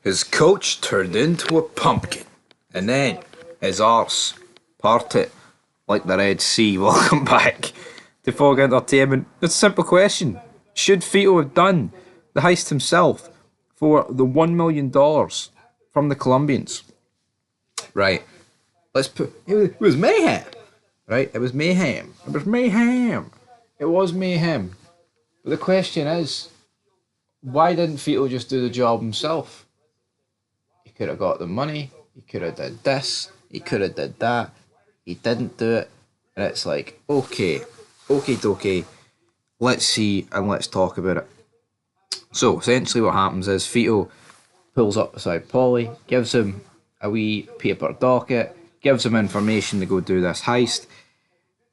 his coach turned into a pumpkin, and then his arse parted like the Red Sea. Welcome back to Fog Entertainment. It's a simple question. Should Vito have done the heist himself for the $1 million from the Colombians? Right. Let's put... It was mayhem. Right? It was mayhem. It was mayhem. It was mayhem. But the question is, why didn't Vito just do the job himself? He could have got the money. He could have did this. He could have did that. He didn't do it. And it's like, okay, dokie. Let's see and let's talk about it. So essentially what happens is Vito pulls up beside Paulie, gives him a wee paper docket, gives him information to go do this heist.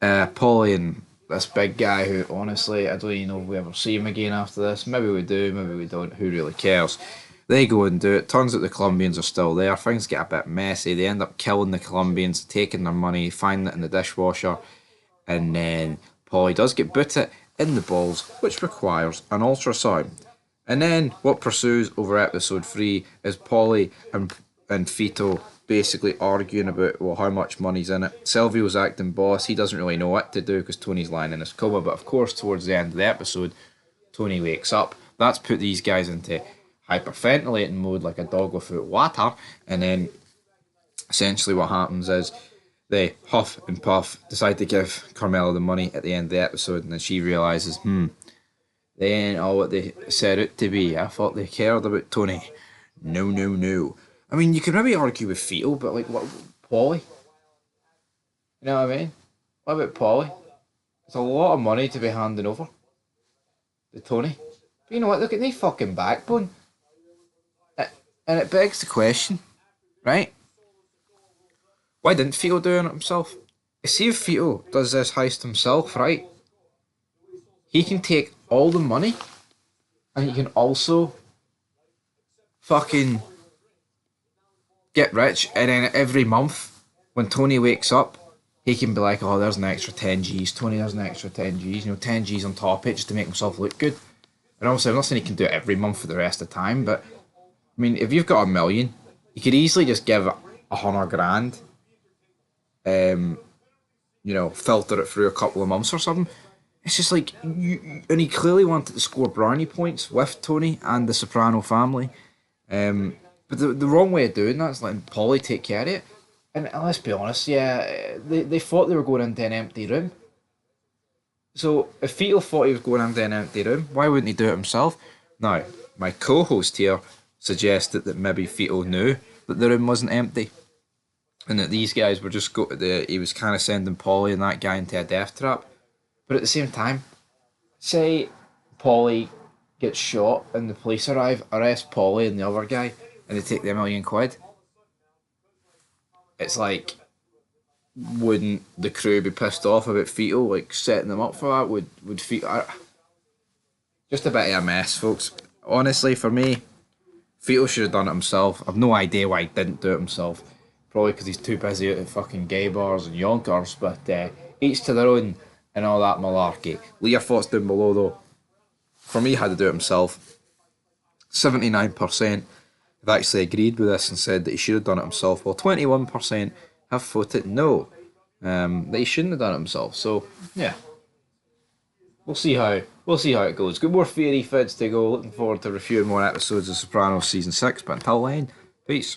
Paulie and this big guy who, honestly, I don't even know if we ever see him again after this. Maybe we do, maybe we don't. Who really cares? They go and do it. Turns out the Colombians are still there. Things get a bit messy. They end up killing the Colombians, taking their money, finding it in the dishwasher. And then Paulie does get booted in the balls, which requires an ultrasound. And then what pursues over episode 3 is Paulie and Vito basically arguing about, well, how much money's in it. Silvio's acting boss. He doesn't really know what to do because Tony's lying in his coma. But of course, towards the end of the episode, Tony wakes up. That's put these guys into hyperventilating mode like a dog without water. And then essentially what happens is they huff and puff, decide to give Carmela the money at the end of the episode. And then she realises, they ain't all what they set out to be. I thought they cared about Tony. No. I mean, you could maybe argue with Vito, but like, what, Paulie? You know what I mean? What about Paulie? It's a lot of money to be handing over to Tony. But you know what? Look at the fucking backbone. And it begs the question, right? Why didn't Vito do it himself? See if Vito does this heist himself, right? He can take all the money, and he can also fucking get rich, and then every month when Tony wakes up, he can be like, oh, there's an extra 10 G's, Tony, there's an extra 10 G's, 10 G's on top of it just to make himself look good. And obviously I'm not saying he can do it every month for the rest of the time, but I mean, if you've got $1 million, you could easily just give $100,000, filter it through a couple of months or something. It's just like, and he clearly wanted to score brownie points with Tony and the Soprano family. But the wrong way of doing that is letting Paulie take care of it. And let's be honest, yeah, they thought they were going into an empty room. So if Vito thought he was going into an empty room, why wouldn't he do it himself? Now, my co-host here suggested that maybe Vito knew that the room wasn't empty, and that these guys were just he was kind of sending Paulie and that guy into a death trap. But at the same time, say Paulie gets shot and the police arrive, arrest Paulie and the other guy, and they take the $1 million. It's like, wouldn't the crew be pissed off about Vito like setting them up for that? Would Vito? Just a bit of a mess, folks. Honestly, for me, Vito should have done it himself. I've no idea why he didn't do it himself. Probably because he's too busy out at fucking gay bars and yonkers. But each to their own and all that malarkey. Leave your thoughts down below though. For me, he had to do it himself. 79% have actually agreed with this and said that he should have done it himself, while 21% have voted no, that he shouldn't have done it himself. So yeah, we'll see how it goes. Got more theory fids to go. Looking forward to reviewing more episodes of Sopranos season 6. But until then, peace.